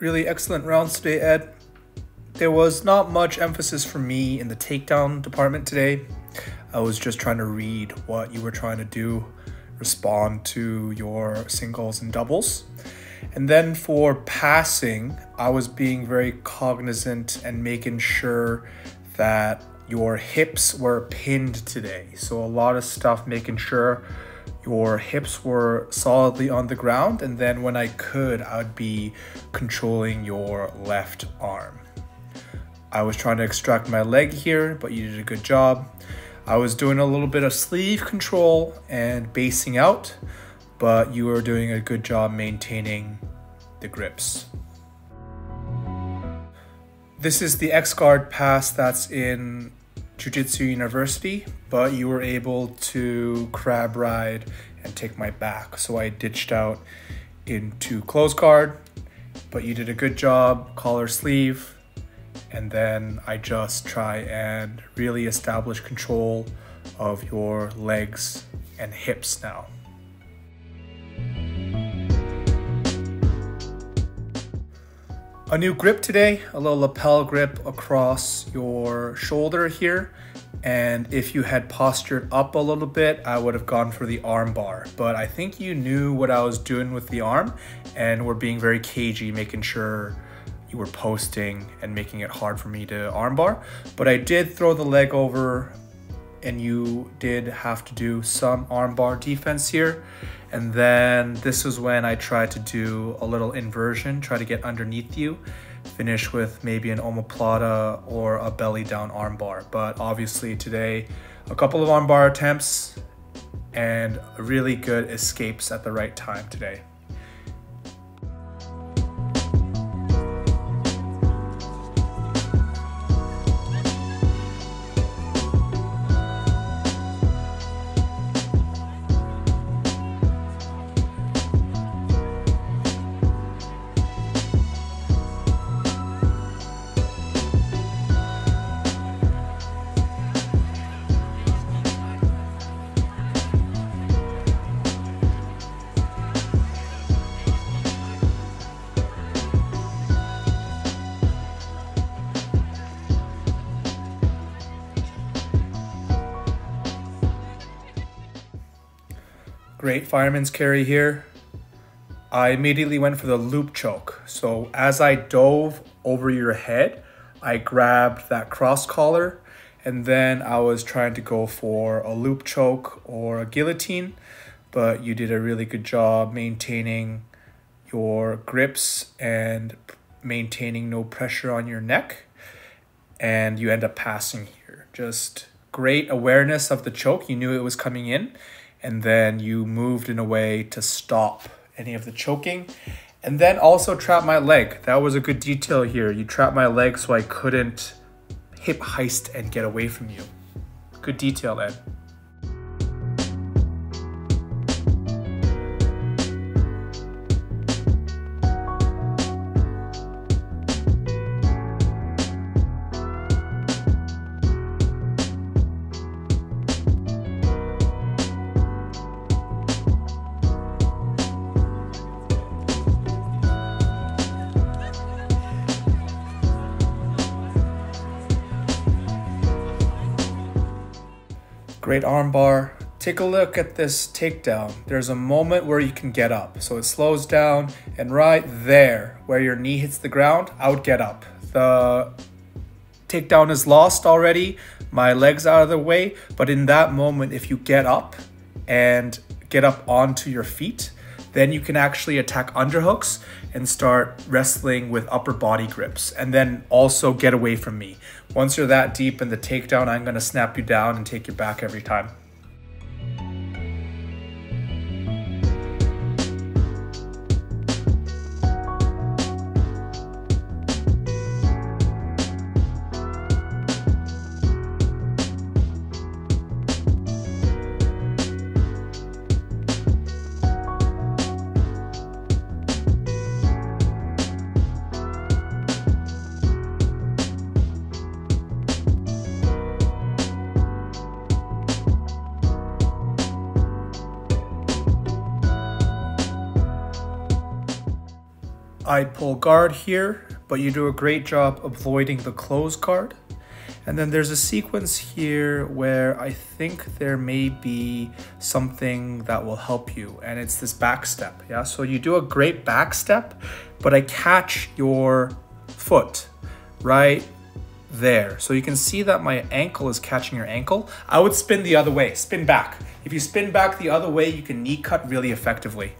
Really excellent rounds today, Ed. There was not much emphasis for me in the takedown department today. I was just trying to read what you were trying to do, respond to your singles and doubles. And then for passing, I was being very cognizant and making sure that your hips were pinned today. So a lot of stuff making sure your hips were solidly on the ground, and then when I could, I would be controlling your left arm. I was trying to extract my leg here, but you did a good job. I was doing a little bit of sleeve control and basing out, but you were doing a good job maintaining the grips. This is the X-Guard pass that's in Jiu-Jitsu University, but you were able to crab ride and take my back. So I ditched out into close guard, but you did a good job, collar sleeve, and then I just try and really establish control of your legs and hips now. A new grip today, a little lapel grip across your shoulder here. And if you had postured up a little bit, I would have gone for the arm bar. But I think you knew what I was doing with the arm and were being very cagey, making sure you were posting and making it hard for me to arm bar. But I did throw the leg over and you did have to do some arm bar defense here. And then this is when I tried to do a little inversion, try to get underneath you, finish with maybe an omoplata or a belly down arm bar. But obviously today, a couple of arm bar attempts and really good escapes at the right time today. Great fireman's carry here. I immediately went for the loop choke. So as I dove over your head, I grabbed that cross collar and then I was trying to go for a loop choke or a guillotine, but you did a really good job maintaining your grips and maintaining no pressure on your neck. And you end up passing here. Just great awareness of the choke. You knew it was coming in. And then you moved in a way to stop any of the choking. And then also trap my leg. That was a good detail here. You trapped my leg so I couldn't hip heist and get away from you. Good detail, Ed. Great arm bar. Take a look at this takedown. There's a moment where you can get up. So it slows down and right there where your knee hits the ground, I would get up. The takedown is lost already. My leg's out of the way. But in that moment, if you get up and get up onto your feet, then you can actually attack underhooks and start wrestling with upper body grips and then also get away from me. Once you're that deep in the takedown, I'm gonna snap you down and take your back every time. I pull guard here, but you do a great job avoiding the close guard. And then there's a sequence here where I think there may be something that will help you, and it's this back step. Yeah, so you do a great back step, but I catch your foot right there. So you can see that my ankle is catching your ankle. I would spin the other way, spin back. If you spin back the other way, you can knee cut really effectively.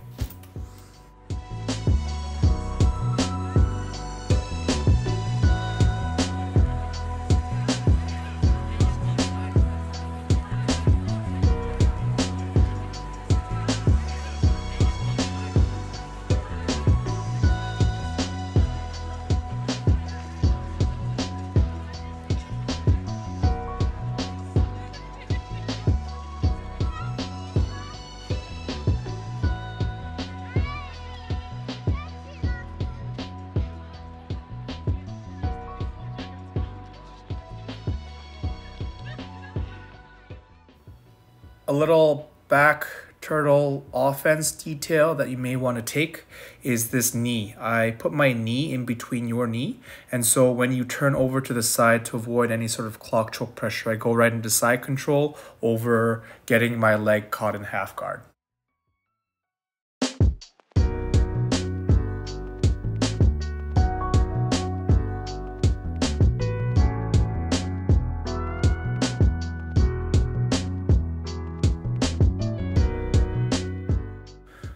A little back turtle offense detail that you may want to take is this knee. I put my knee in between your knee, and so when you turn over to the side to avoid any sort of clock choke pressure, I go right into side control over getting my leg caught in half guard.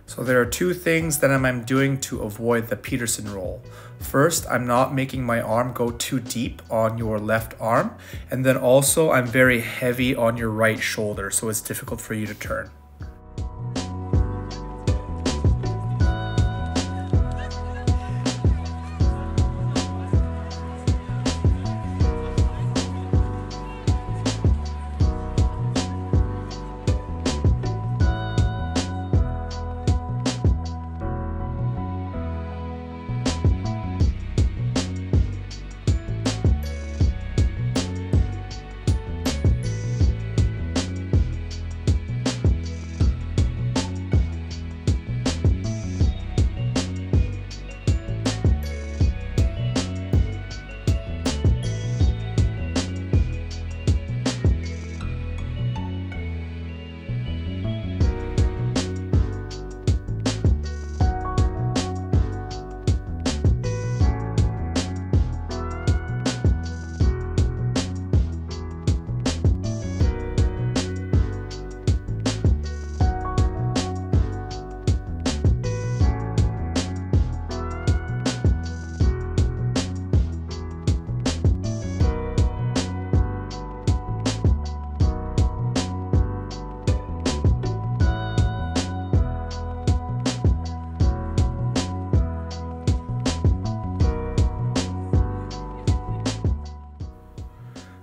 So there are two things that I'm doing to avoid the Peterson roll. First, I'm not making my arm go too deep on your left arm. And then also I'm very heavy on your right shoulder, so it's difficult for you to turn.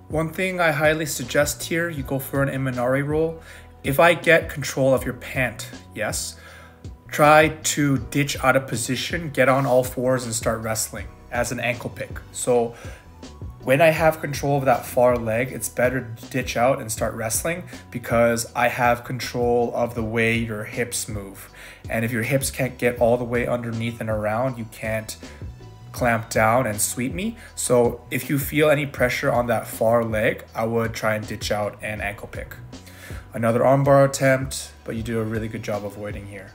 One thing I highly suggest here, you go for an Imanari roll. If I get control of your pant, yes, try to ditch out of position, get on all fours and start wrestling as an ankle pick. So when I have control of that far leg, it's better to ditch out and start wrestling because I have control of the way your hips move. And if your hips can't get all the way underneath and around, you can't clamp down and sweep me. So if you feel any pressure on that far leg, I would try and ditch out and ankle pick. Another armbar attempt, but you do a really good job avoiding here.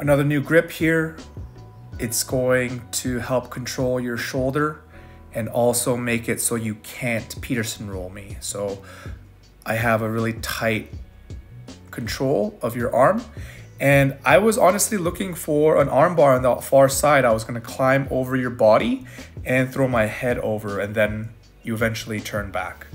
Another new grip here. It's going to help control your shoulder and also make it so you can't Peterson roll me. So I have a really tight control of your arm. And I was honestly looking for an arm bar on the far side. I was gonna climb over your body and throw my head over, and then you eventually turn back.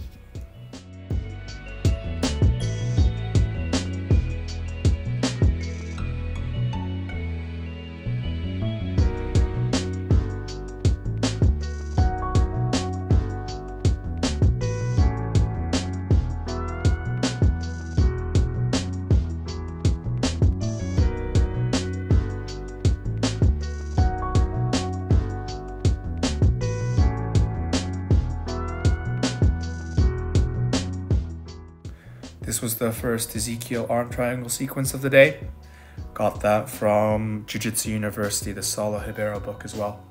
This was the first Ezekiel arm triangle sequence of the day. Got that from Jiu-Jitsu University, the Saulo Ribeiro book as well.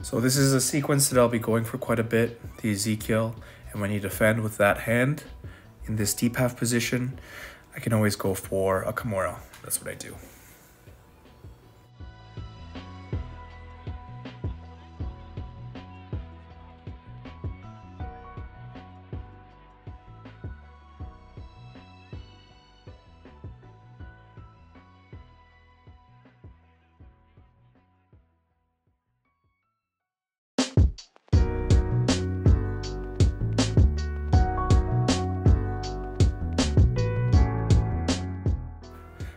So this is a sequence that I'll be going for quite a bit, the Ezekiel. And when you defend with that hand in this deep half position, I can always go for a Kimura. That's what I do.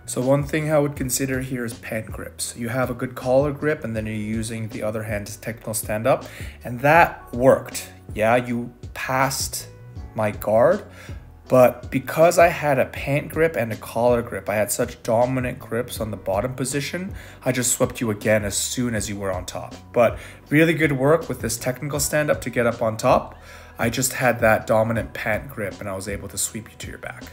So one thing I would consider here is pant grips. You have a good collar grip and then you're using the other hand as technical stand up, and that worked. Yeah, you passed my guard, but because I had a pant grip and a collar grip, I had such dominant grips on the bottom position, I just swept you again as soon as you were on top. But really good work with this technical stand up to get up on top. I just had that dominant pant grip and I was able to sweep you to your back.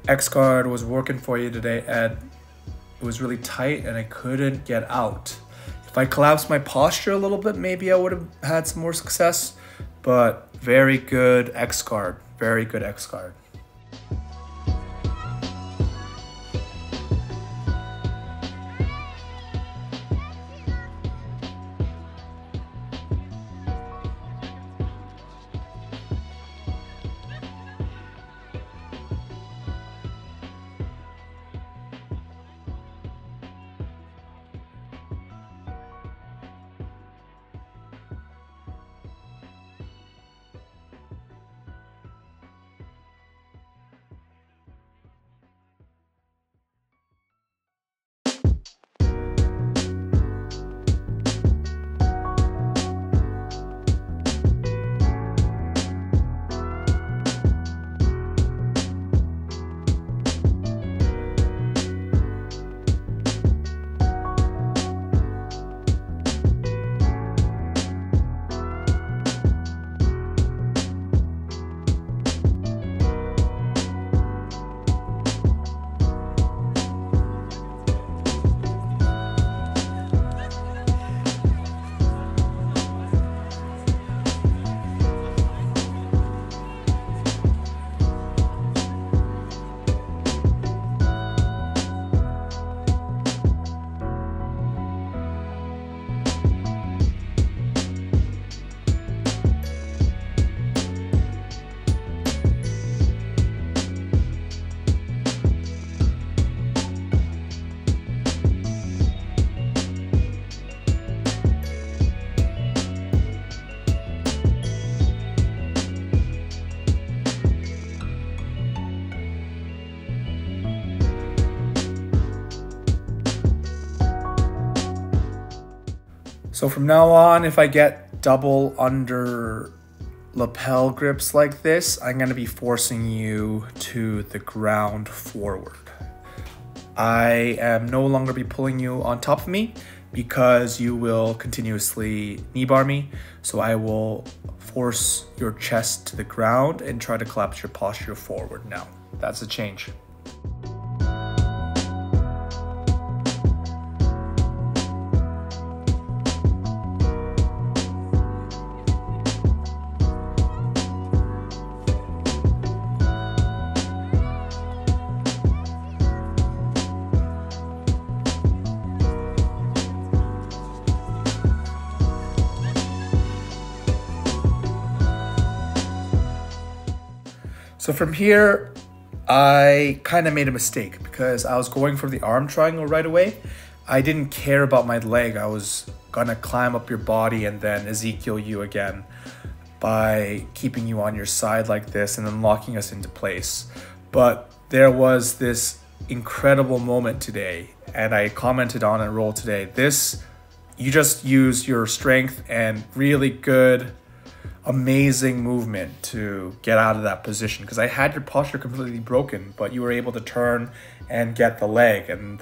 X-Guard was working for you today, Ed. It was really tight and I couldn't get out. If I collapsed my posture a little bit, maybe I would have had some more success, but very good X guard, very good X guard. So from now on, if I get double under lapel grips like this, I'm going to be forcing you to the ground forward. I am no longer be pulling you on top of me because you will continuously knee bar me. So I will force your chest to the ground and try to collapse your posture forward now. That's a change. So from here, I kind of made a mistake because I was going for the arm triangle right away. I didn't care about my leg. I was gonna climb up your body and then Ezekiel you again by keeping you on your side like this and then locking us into place. But there was this incredible moment today, and I commented on it roll today. You just used your strength and really good, amazing movement to get out of that position, because I had your posture completely broken, but you were able to turn and get the leg, and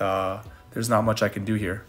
there's not much I can do here.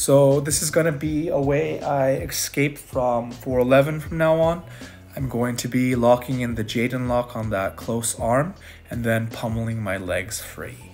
So this is gonna be a way I escape from 411 from now on. I'm going to be locking in the Jaden lock on that close arm and then pummeling my legs free.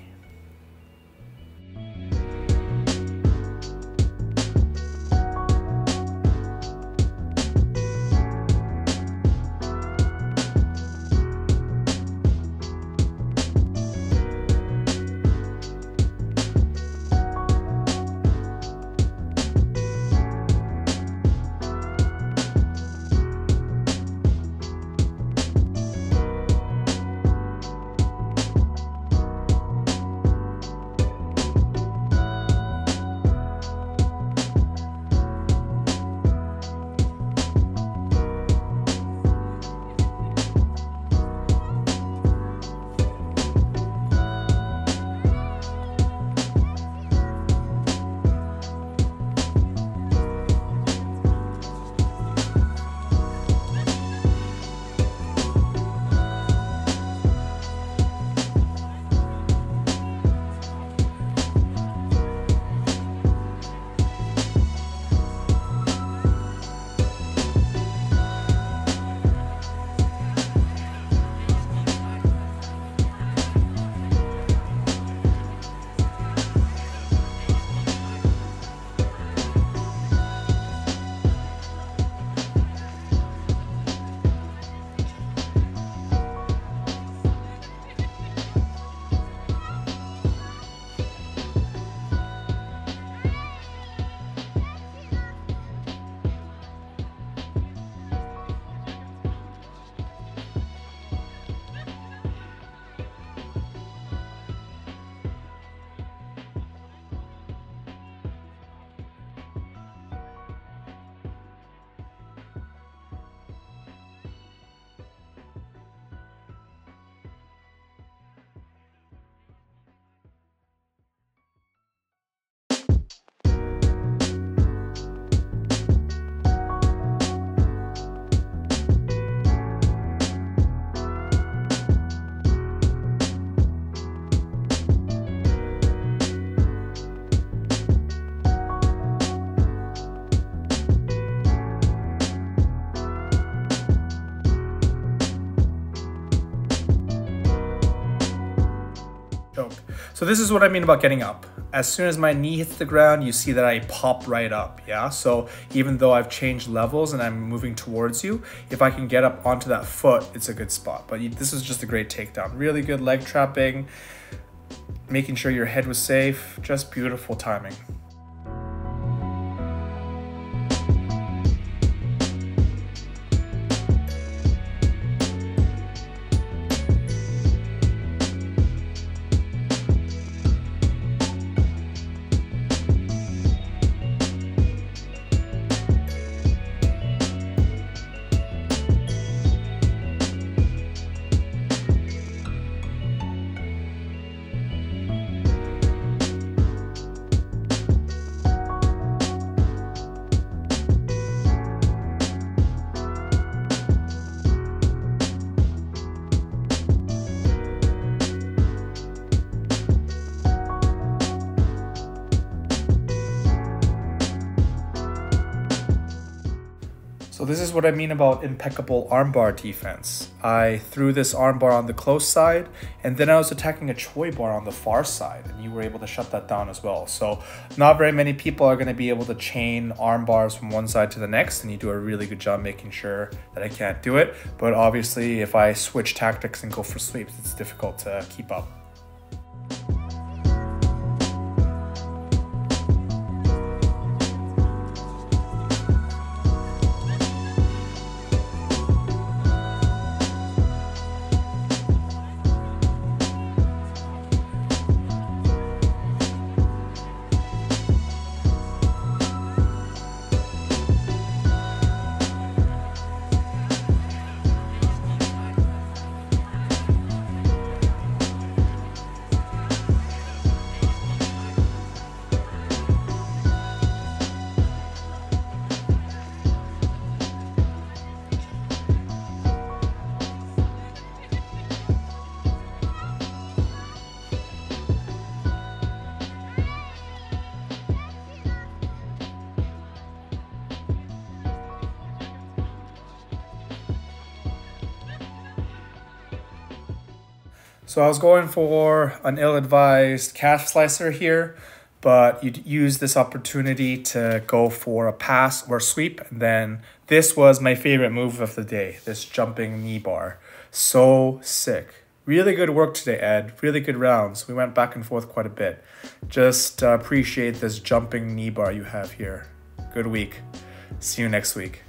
So this is what I mean about getting up. As soon as my knee hits the ground, you see that I pop right up, yeah? So even though I've changed levels and I'm moving towards you, if I can get up onto that foot, it's a good spot. But this is just a great takedown. Really good leg trapping, making sure your head was safe, just beautiful timing. So this is what I mean about impeccable armbar defense. I threw this armbar on the close side, and then I was attacking a Choi bar on the far side, and you were able to shut that down as well. So not very many people are going to be able to chain arm bars from one side to the next, and you do a really good job making sure that I can't do it. But obviously, if I switch tactics and go for sweeps, it's difficult to keep up. So I was going for an ill-advised calf slicer here, but you'd use this opportunity to go for a pass or sweep. And then this was my favorite move of the day, this jumping knee bar. So sick. Really good work today, Ed. Really good rounds. We went back and forth quite a bit. Just appreciate this jumping knee bar you have here. Good week. See you next week.